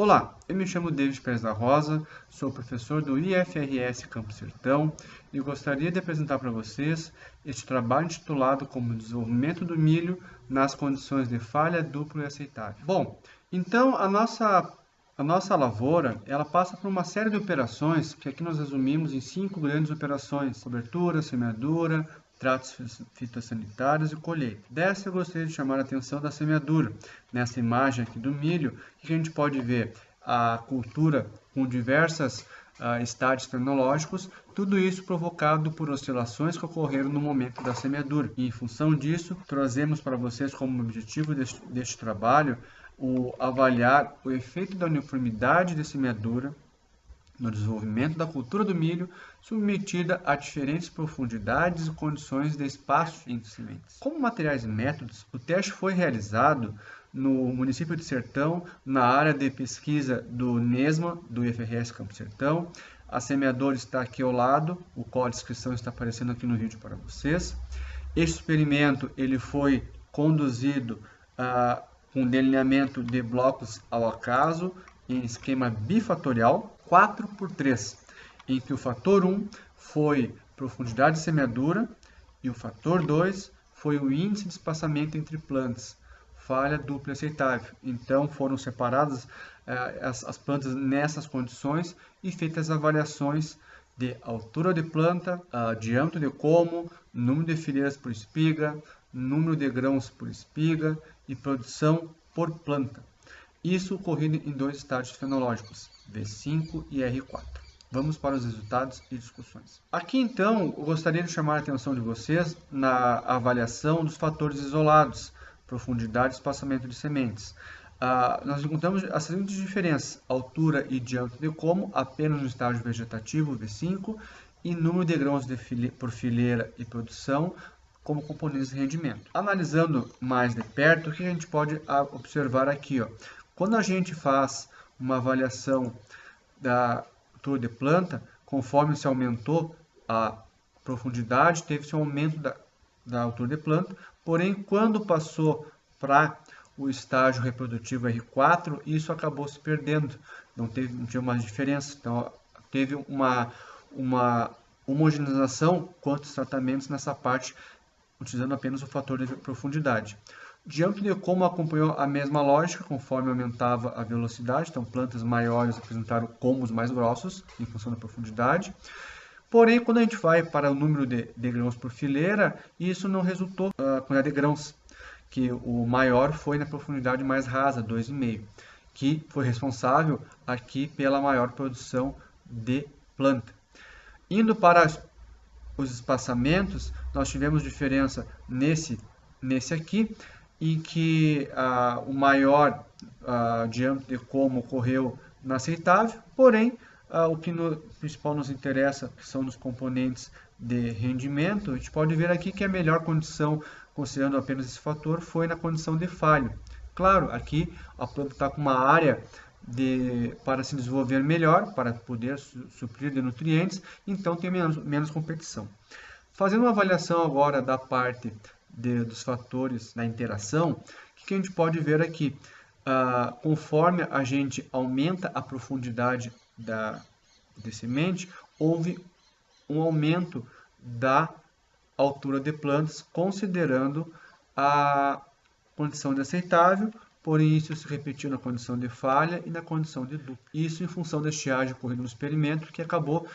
Olá, eu me chamo David Pérez da Rosa, sou professor do IFRS Campo Sertão e gostaria de apresentar para vocês este trabalho intitulado como Desenvolvimento do Milho nas condições de falha dupla e aceitável. Bom, então a nossa lavoura, ela passa por uma série de operações que aqui nós resumimos em 5 grandes operações: cobertura, semeadura, tratos fitossanitários e colheita. Dessa eu gostaria de chamar a atenção da semeadura. Nessa imagem aqui do milho, o que a gente pode ver? A cultura com diversos estágios tecnológicos, tudo isso provocado por oscilações que ocorreram no momento da semeadura. E em função disso, trazemos para vocês como objetivo deste trabalho avaliar o efeito da uniformidade de semeadura no desenvolvimento da cultura do milho, submetida a diferentes profundidades e condições de espaço entre sementes. Como materiais e métodos, o teste foi realizado no município de Sertão, na área de pesquisa do NESMA, do IFRS Campo Sertão. A semeadora está aqui ao lado, o código de inscrição está aparecendo aqui no vídeo para vocês. Este experimento ele foi conduzido com delineamento de blocos ao acaso, em esquema bifatorial, 4x3, em que o fator 1 foi profundidade de semeadura e o fator 2 foi o índice de espaçamento entre plantas, falha dupla aceitável. Então foram separadas as plantas nessas condições e feitas avaliações de altura de planta, diâmetro de colmo, número de fileiras por espiga, número de grãos por espiga e produção por planta. Isso ocorrido em dois estágios fenológicos, V5 e R4. Vamos para os resultados e discussões. Aqui então, eu gostaria de chamar a atenção de vocês na avaliação dos fatores isolados, profundidade e espaçamento de sementes. Nós encontramos as seguintes diferenças: altura e diâmetro de colmo apenas no estágio vegetativo, V5, e número de grãos por fileira e produção como componentes de rendimento. Analisando mais de perto, o que a gente pode observar aqui? Quando a gente faz uma avaliação da altura de planta, conforme se aumentou a profundidade, teve-se um aumento da altura de planta, porém, quando passou para o estágio reprodutivo R4, isso acabou se perdendo, não tinha mais diferença, então teve uma homogeneização quanto aos tratamentos nessa parte, utilizando apenas o fator de profundidade. Diâmetro de colmo acompanhou a mesma lógica, conforme aumentava a velocidade, então plantas maiores apresentaram colmos mais grossos, em função da profundidade. Porém, quando a gente vai para o número de grãos por fileira, isso não resultou a quantidade de grãos, que o maior foi na profundidade mais rasa, 2,5, que foi responsável aqui pela maior produção de planta. Indo para os espaçamentos, nós tivemos diferença nesse aqui, em que o maior diâmetro de colmo ocorreu na aceitável, porém, o que principal nos interessa, que são os componentes de rendimento, a gente pode ver aqui que a melhor condição, considerando apenas esse fator, foi na condição de falho. Claro, aqui a planta está com uma área para se desenvolver melhor, para poder suprir de nutrientes, então tem menos competição. Fazendo uma avaliação agora da parte dos fatores da interação, o que a gente pode ver aqui? Conforme a gente aumenta a profundidade de semente, houve um aumento da altura de plantas, considerando a condição de aceitável, porém isso se repetiu na condição de falha e na condição de dupla. Isso em função da estiagem ocorrida no experimento, que acabou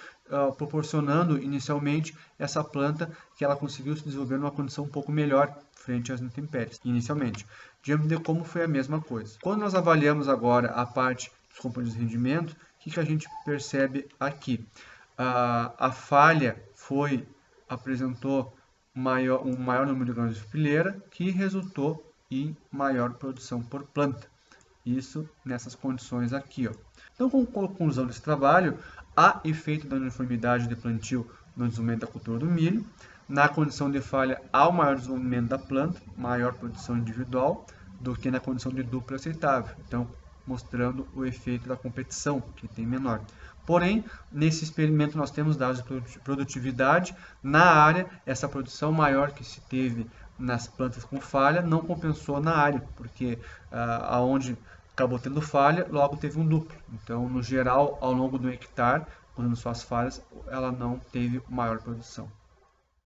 proporcionando inicialmente essa planta que ela conseguiu se desenvolver numa condição um pouco melhor frente às intempéries, inicialmente. Diante de como foi a mesma coisa. Quando nós avaliamos agora a parte dos componentes de rendimento, o que a gente percebe aqui? A falha apresentou um maior número de grãos de fileira, que resultou em maior produção por planta. Isso nessas condições aqui. Então, com a conclusão desse trabalho, há efeito da uniformidade de plantio no desenvolvimento da cultura do milho. Na condição de falha, há o maior desenvolvimento da planta, maior produção individual, do que na condição de dupla aceitável. Então, mostrando o efeito da competição, que tem menor. Porém, nesse experimento nós temos dados de produtividade. Na área, essa produção maior que se teve nas plantas com falha não compensou na área, porque aonde acabou tendo falha, logo teve um duplo. Então, no geral, ao longo do hectare, quando suas falhas, ela não teve maior produção.